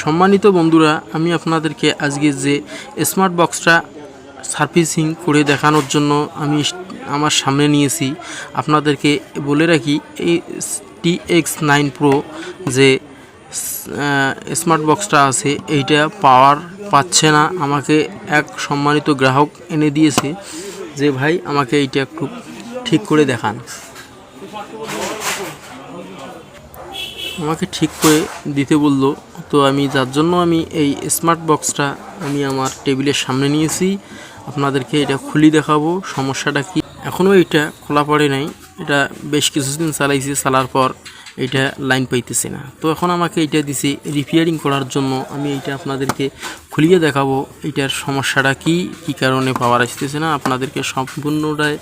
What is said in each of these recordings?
সম্মানিত বন্ধুরা, আমি আপনাদেরকে আজকে যে স্মার্ট বক্সটা সার্ভিসিং করে দেখানোর জন্য আমি আমার সামনে নিয়েছি। আপনাদেরকে বলে রাখি, এই TX9 Pro যে স্মার্ট বক্সটা আছে এইটা পাওয়ার পাচ্ছে না। আমাকে এক সম্মানিত গ্রাহক এনে দিয়েছে যে ভাই আমাকে এইটা একটু ঠিক করে দেখান। আমাকে ঠিক করে দিতে বলল, তো আমি যার জন্য আমি এই স্মার্ট বক্সটা আমি আমার টেবিলের সামনে নিয়েছি। আপনাদেরকে এটা খুলি দেখাবো সমস্যাটা কি। এখনও এটা খোলা পড়ে নাই, এটা বেশ কিছুদিন চালাইছি, চালার পর এটা লাইন পাইতেছে না। তো এখন আমাকে এটা দিছে রিপেয়ারিং করার জন্য। আমি এইটা আপনাদেরকে খুলিয়ে দেখাবো এইটার সমস্যাটা কি কী কারণে পাওয়ার আসতেছে না, আপনাদেরকে সম্পূর্ণটাই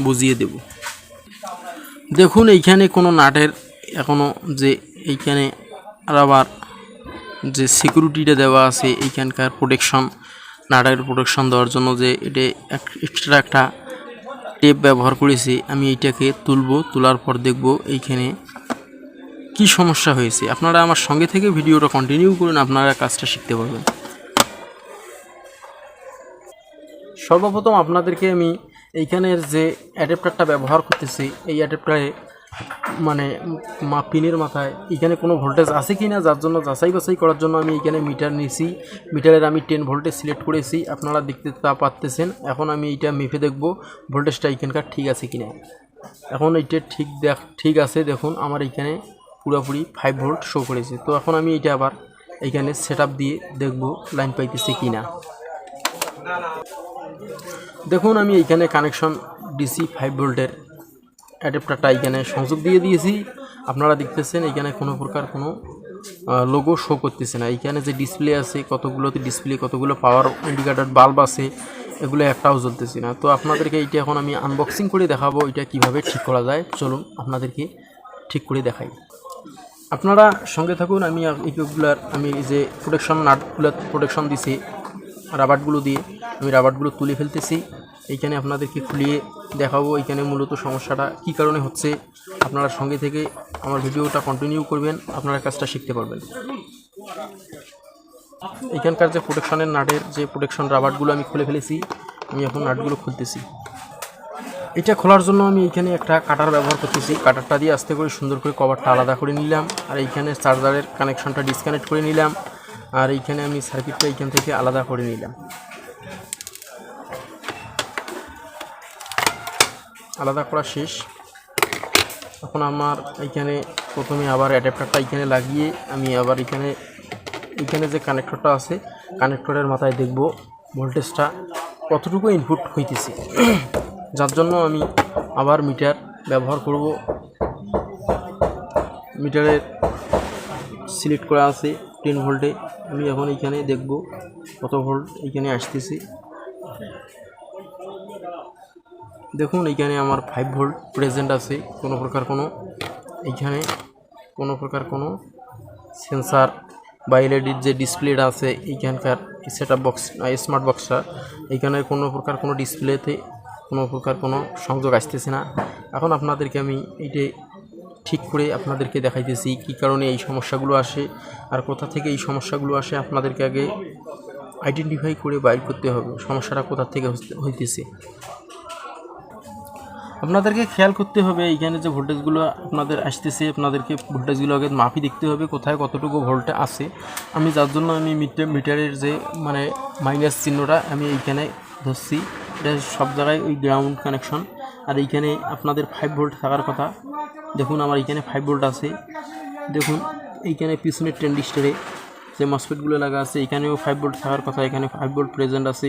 বুঝিয়ে দেব। দেখুন এইখানে কোনো নাটের এখনও যে এইখানে রাবার যে সিকিউরিটিটা দেওয়া আছে, এইখানকার প্রোটেকশন, নাটের প্রোটেকশন দেওয়ার জন্য যে এটা এক্সট্রা একটা টেপ ব্যবহার করেছি। আমি এইটাকে তোলার পর দেখব এইখানে কি সমস্যা হয়েছে। আপনারা আমার সঙ্গে থেকে ভিডিওটা কন্টিনিউ করুন, আপনারা কাজটা শিখতে পারবেন। সর্বপ্রথম আপনাদেরকে আমি এইখানের যে অ্যাডাপ্টারটা ব্যবহার করতেছি, এই অ্যাডাপ্টারে মানে পিনের মাথায় এখানে কোনো ভোল্টেজ আছে কি না, যার জন্য যাচাই বাছাই করার জন্য আমি এখানে মিটার নিয়েছি। মিটারের আমি 10 ভোল্টেজ সিলেক্ট করেছি, আপনারা দেখতে পাচ্ছেন। এখন আমি এইটা মেপে দেখব ভোল্টেজটা এখানকার ঠিক আছে কি না। এখন এইটা ঠিক আছে। দেখুন আমার এইখানে পুরোপুরি 5 ভোল্ট শো করেছে। তো এখন আমি এইটা আবার এইখানে সেট দিয়ে দেখব লাইন পাইতেছে কি না। দেখুন আমি এইখানে কানেকশন DC 5 ভোল্টের অ্যাডাপ্টারটা এখানে সংযোগ দিয়ে দিয়েছি। আপনারা দেখতেছেন এখানে কোনো প্রকার কোনো লোগো শো করতেছে না। এইখানে যে ডিসপ্লে আছে, কতগুলোতে ডিসপ্লে, কতগুলো পাওয়ার ইন্ডিকেটর বাল্ব আছে, এগুলো একটাও জ্বলতেছে না। তো আপনাদেরকে এইটা এখন আমি আনবক্সিং করে দেখাবো এটা কিভাবে ঠিক করা যায়। চলুন আপনাদেরকে ঠিক করে দেখাই, আপনারা সঙ্গে থাকুন। আমি এইগুলার আমি যে প্রোটেকশন নাটগুলো প্রোটেকশন দিছি রাবারগুলো দিয়ে, আমি রাবারগুলো তুলে ফেলতেছি। এইখানে আপনাদেরকে খুলিয়ে দেখাবো এইখানে মূলত সমস্যাটা কী কারণে হচ্ছে। আপনারা সঙ্গে থেকে আমার ভিডিওটা কন্টিনিউ করবেন, আপনারা কাজটা শিখতে পারবেন। এইখানকার যে প্রোটেকশনের নাটের যে প্রোটেকশন রাবারগুলো আমি খুলে ফেলেছি, আমি এখন নাটগুলো খুলতেছি। এটা খোলার জন্য আমি এইখানে একটা কাটার ব্যবহার করতেছি। কাটারটা দিয়ে আস্তে করে সুন্দর করে কভারটা আলাদা করে নিলাম, আর এইখানে চার্জারের কানেকশনটা ডিসকানেক্ট করে নিলাম, আর এইখানে আমি সার্কিটটা এইখান থেকে আলাদা করে নিলাম। আলাদা করা শেষ। এখন আমার এইখানে প্রথমে আবার অ্যাডাপ্টারটা এইখানে লাগিয়ে আমি আবার এইখানে যে কানেক্টরটা আছে, কানেক্টরের মাথায় দেখব ভোল্টেজটা কতটুকু ইনপুট হইতেছে, যার জন্য আমি আবার মিটার ব্যবহার করব। মিটারের সিলেক্ট করা আছে 10 ভোল্টে। আমি এখন এইখানে দেখব কত ভোল্ট এইখানে আসতেছে। দেখুন এইখানে আমার 5 ভোল্ট প্রেজেন্ট আছে। কোনো প্রকার কোনো সেন্সার বা এলইডির যে ডিসপ্লেটা আছে এইখানকার সেটআপ বক্স স্মার্ট বক্সটা, এইখানে কোনো প্রকার কোনো ডিসপ্লেতে কোনো প্রকার কোনো সংযোগ আসতেছে না। এখন আপনাদেরকে আমি এইটা ঠিক করে আপনাদেরকে দেখাইতেছি কী কারণে এই সমস্যাগুলো আসে আর কোথা থেকে এই সমস্যাগুলো আসে। আপনাদেরকে আগে আইডেন্টিফাই করে বাইর করতে হবে সমস্যাটা কোথা থেকে হইতেছে। আপনাদেরকে খেয়াল করতে হবে এইখানে যে ভোল্টেজগুলো আপনাদের আসতেছে, আপনাদেরকে ভোল্টেজগুলো আগে মাপি দেখতে হবে কোথায় কতটুকু ভোল্টে আছে। আমি যার জন্য আমি মিটারের যে মানে মাইনাস চিহ্নটা আমি এইখানে ধরছি, এটা সব জায়গায় ওই গ্রাউন্ড কানেকশন। আর এইখানে আপনাদের 5 ভোল্ট থাকার কথা। দেখুন আমার এইখানে 5 ভোল্ট আছে। দেখুন এইখানে পিছনের ট্রানজিস্টরে যে মসফেটগুলো লাগা আছে, এখানেও 5 ভোল্ট থাকার কথা, এখানে 5 ভোল্ট প্রেজেন্ট আছে,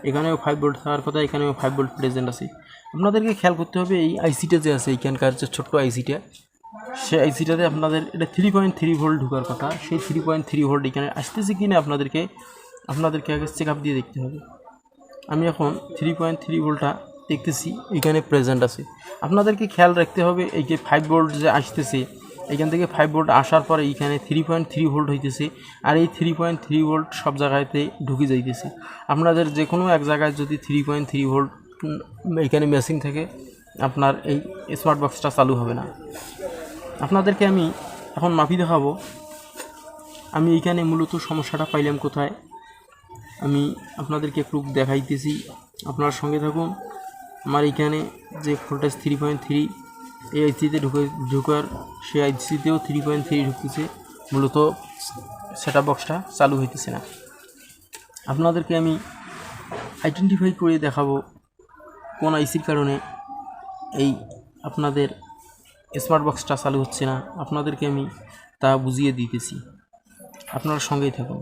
এখানেও 5 ভোল্ট থাকার কথা, এখানেও 5 ভোল্ট প্রেজেন্ট আছে। আপনাদেরকে খেয়াল করতে হবে এই আইসিটা যে আছে, এইখানকার যে ছোট্ট আইসিটা, সেই আইসিটাতে আপনাদের এটা 3.3 ভোল্ট ঢোকার কথা। সেই 3.3 ভোল্ট এখানে আসতেছে কি না আপনাদেরকে আগে চেক আপ দিয়ে দেখতে হবে। আমি এখন 3.3 ভোল্টটা দেখতেছি এখানে প্রেজেন্ট আছে। আপনাদেরকে খেয়াল রাখতে হবে এই যে 5 ভোল্ট যে আসতেছে, এখান থেকে 5 ভোল্ট আসার পরে এইখানে 3.3 ভোল্ট হইতেছে, আর এই 3.3 ভোল্ট সব জায়গাতে ঢুকে যাইতেছে। আপনাদের যে কোনো এক জায়গায় যদি 3.3 ভোল্ট এইখানে মেশিন থেকে আপনার এই স্মার্ট বক্সটা চালু হবে না। আপনাদেরকে আমি এখন মাপি দেখাবো আমি এইখানে মূলত সমস্যাটা পাইলাম কোথায়, আমি আপনাদেরকে একটু দেখাইতেছি, আপনার সঙ্গে থাকুন। আমার এইখানে যে ভোল্টেজ 3.3 এই আইসিতে ঢোকার সেই আইসিতেও 3.3 ঢুকতেছে, মূলত সেটআপ বক্সটা চালু হইতেছে না। আপনাদেরকে আমি আইডেন্টিফাই করে দেখাবো কোন আইসির কারণে এই আপনাদের স্মার্ট বক্সটা চালু হচ্ছে না, আপনাদেরকে আমি তা বুঝিয়ে দিতেছি, আপনারা সঙ্গেই থাকুন।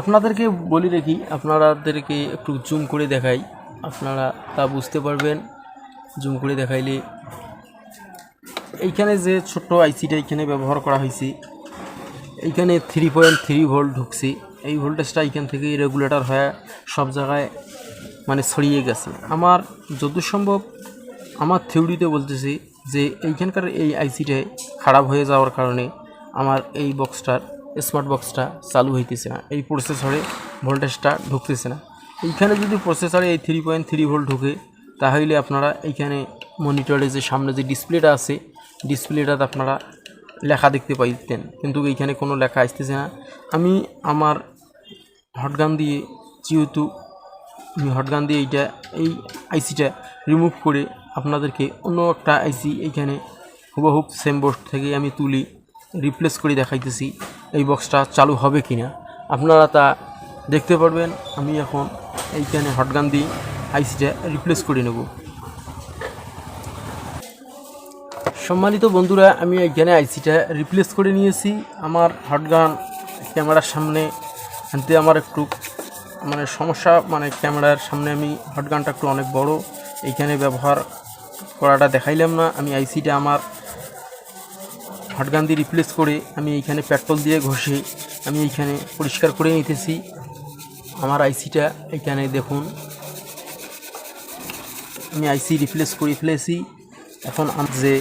আপনাদেরকে বলি রাখি, আপনাদেরকে একটু জুম করে দেখাই, আপনারা তা বুঝতে পারবেন। জুম করে দেখাইলে এইখানে যে ছোট্ট আইসিটা এইখানে ব্যবহার করা হয়েছে, এইখানে 3.3 ভোল্ট ঢুকছে। এই ভোল্টেজটা এইখান থেকে রেগুলেটর হয়ে সব জায়গায় মানে ছড়িয়ে গেছে। আমার যত সম্ভব আমার থিওরিতে বলতেছি যে এইখানকার এই আইসিটা খারাপ হয়ে যাওয়ার কারণে আমার এই বক্সটার স্মার্ট বক্সটা চালু হইতেছে না, এই প্রসেসরে ভোল্টেজটা ঢুকতেছে না। এইখানে যদি প্রসেসরে এই 3.3 ভোল্ট ঢুকে, তাহলে আপনারা এইখানে মনিটরে যে সামনে যে ডিসপ্লেটা আছে, ডিসপ্লেটাতে আপনারা লেখা দেখতে পাইতেন, কিন্তু এইখানে কোনো লেখা আসতেছে না। আমি আমার হটগান দিয়ে, যেহেতু আমি হটগান দিয়ে এই আইসিটা রিমুভ করে আপনাদেরকে অন্য একটা আইসি এইখানে হুবহুব সেম বক্স থেকে আমি তুলি রিপ্লেস করে দেখাইতেছি এই বক্সটা চালু হবে কি না, আপনারা তা দেখতে পারবেন। আমি এখন এইখানে হটগান দিয়ে আইসিটা রিপ্লেস করে নেব। সম্মানিত বন্ধুরা, আমি এইখানে আইসিটা রিপ্লেস করে নিয়েছি। আমার হটগান ক্যামেরার সামনে আনতে আমার একটু মানে সমস্যা, মানে ক্যামেরার সামনে আমি হটগানটা একটু অনেক বড়, এইখানে ব্যবহার করাটা দেখাইলাম না। আমি আইসিটা আমার হটগান দিয়ে রিপ্লেস করে আমি এইখানে পেট্রোল দিয়ে ঘষে আমি এইখানে পরিষ্কার করে নিতেছি আমার আইসিটা। এইখানে দেখুন আমি আইসি রিপ্লেস করে ফেলেছি। এখন যে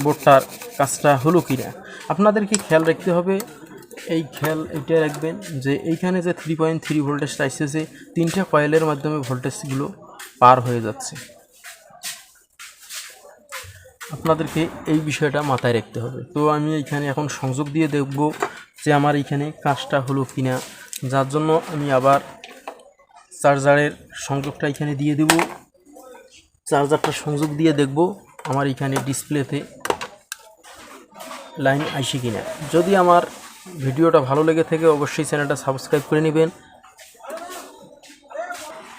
বোর্ডটার কাজটা হলো কিনা আপনাদেরকে খেয়াল রাখতে হবে। এইটা রাখবেন যে এইখানে যে 3.3 ভোল্টেজটা আসতেছে, 3টা কয়েলের মাধ্যমে ভোল্টেজগুলো পার হয়ে যাচ্ছে। আপনাদেরকে এই বিষয়টা মাথায় রাখতে হবে। তো আমি এইখানে এখন সংযোগ দিয়ে দেখব যে আমার এইখানে কাজটা হলো কিনা, যার জন্য আমি আবার চার্জারের সংযোগটা এখানে দিয়ে দেব। চার্জারটা সংযোগ দিয়ে দেখব আমার এখানে ডিসপ্লেতে লাইন আসে কিনা। যদি আমার ভিডিওটা ভালো লেগে থাকে অবশ্যই চ্যানেলটা সাবস্ক্রাইব করে নেবেন।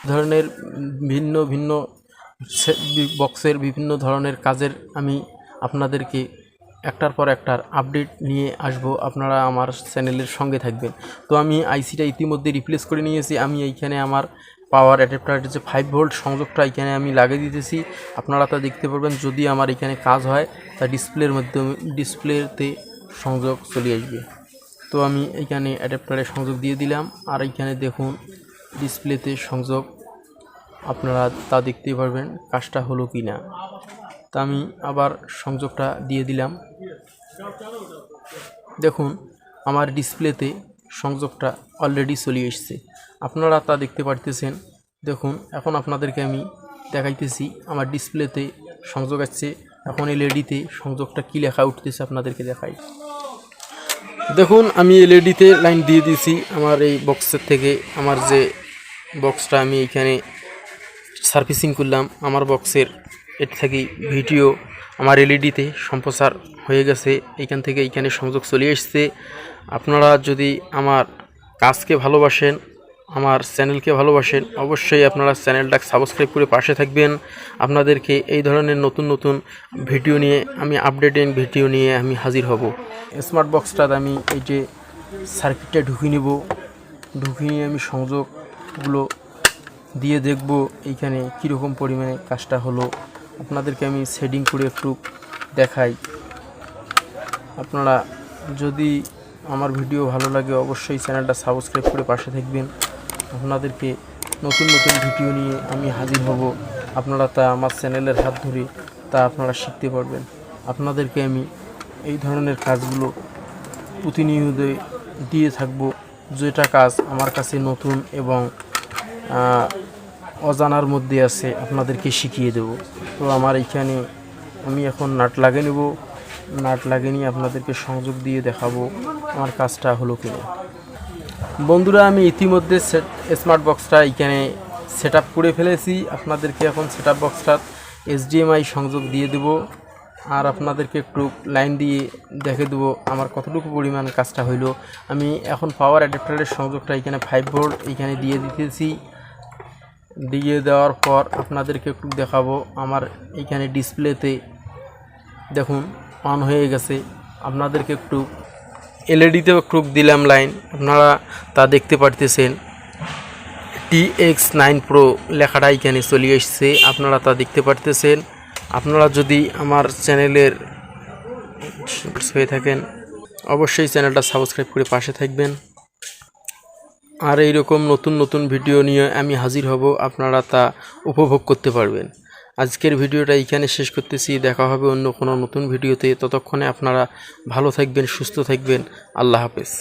ধরনের ভিন্ন ভিন্ন বক্সের বিভিন্ন ধরনের কাজের আমি আপনাদেরকে একটার পর একটার আপডেট নিয়ে আসব, আপনারা আমার চ্যানেলের সঙ্গে থাকবেন। তো আমি আইসিটা ইতিমধ্যে রিপ্লেস করে নিয়েছি। আমি এইখানে আমার পাওয়ার অ্যাডাপ্টারের যে 5 ভোল্ট সংযোগটা এখানে আমি লাগিয়ে দিতেছি, আপনারা তা দেখতে পারবেন। যদি আমার এখানে কাজ হয় তা ডিসপ্লের মাধ্যমে ডিসপ্লেতে সংযোগ চলে আসবে। তো আমি এইখানে অ্যাডাপ্টারে সংযোগ দিয়ে দিলাম, আর এইখানে দেখুন ডিসপ্লেতে সংযোগ, আপনারা তা দেখতেই পারবেন কাজটা হলো কি না। তা আমি আবার সংযোগটা দিয়ে দিলাম। দেখুন আমার ডিসপ্লেতে সংযোগটা অলরেডি চলে এসছে, আপনারা তা দেখতে পারতেছেন। দেখুন এখন আপনাদেরকে আমি দেখাইতেছি আমার ডিসপ্লেতে সংযোগ আসছে। এখন এলইডিতে সংযোগটা কী লেখা উঠতেছে আপনাদেরকে দেখাই। দেখুন আমি এলইডিতে লাইন দিয়ে দিয়েছি আমার এই বক্সের থেকে। আমার যে বক্সটা আমি এইখানে সার্ভিসিং করলাম, আমার বক্সের এর থেকে ভিডিও আমার এলইডিতে সম্প্রচার হয়ে গেছে। এইখান থেকে এইখানে সংযোগ চলে এসছে। আপনারা যদি আমার কাজকে ভালোবাসেন, আমার চ্যানেলকে ভালোবাসেন, অবশ্যই আপনারা চ্যানেলটা সাবস্ক্রাইব করে পাশে থাকবেন। আপনাদেরকে এই ধরনের নতুন নতুন ভিডিও নিয়ে আমি আপডেটিং ভিডিও নিয়ে আমি হাজির হব। স্মার্ট বক্সটাতে আমি এই যে সার্কিটটা ঢুকিয়ে নেব, ঢুকিয়ে নিয়ে আমি সংযোগগুলো দিয়ে দেখব এইখানে কীরকম পরিমাণে কাজটা হলো। আপনাদেরকে আমি সেটিং করে একটু দেখাই। আপনারা যদি আমার ভিডিও ভালো লাগে অবশ্যই চ্যানেলটা সাবস্ক্রাইব করে পাশে থাকবেন। আপনাদেরকে নতুন নতুন ভিডিও নিয়ে আমি হাজির হব, আপনারা তা আমার চ্যানেলের হাত ধরে তা আপনারা শিখতে পারবেন। আপনাদেরকে আমি এই ধরনের কাজগুলো প্রতিনিয়ত দিয়ে থাকব, যেটা কাজ আমার কাছে নতুন এবং অজানার মধ্যে আছে আপনাদেরকে শিখিয়ে দেব। তো আমার এইখানে আমি এখন নাট লাগিয়ে নেব। নাট লাগেনি, আপনাদেরকে সংযোগ দিয়ে দেখাবো আমার কাজটা হলো কিনা। বন্ধুরা, আমি ইতিমধ্যে স্মার্ট বক্সটা এখানে সেট আপ করে ফেলেছি। আপনাদেরকে এখন সেট আপ বক্সটার HDMI সংযোগ দিয়ে দেব, আর আপনাদেরকে একটু লাইন দিয়ে দেখে দেবো আমার কতটুকু পরিমাণ কাজটা হইলো। আমি এখন পাওয়ার অ্যাডাপ্টারের সংযোগটা এখানে 5 ভোল্ট এখানে দিয়ে দিতেছি। দিয়ে দেওয়ার পর আপনাদেরকে একটু দেখাবো আমার এখানে ডিসপ্লেতে দেখুন অন হয়ে গেছে। আপনাদেরকে একটু এলইডিতেও একটু দিলাম লাইন, আপনারা তা দেখতে পারতেছেন। TX9 Pro লেখাটা এখানে চলে এসছে, আপনারা তা দেখতে পারতেছেন। আপনারা যদি আমার চ্যানেলের হয়ে থাকেন অবশ্যই চ্যানেলটা সাবস্ক্রাইব করে পাশে থাকবেন। আর এইরকম নতুন নতুন ভিডিও নিয়ে আমি হাজির হব, আপনারা তা উপভোগ করতে পারবেন। আজকের ভিডিওটা এইখানে শেষ করতেছি, দেখা হবে অন্য কোনো নতুন ভিডিওতে। ততক্ষণে আপনারা ভালো থাকবেন, সুস্থ থাকবেন। আল্লাহ হাফেজ।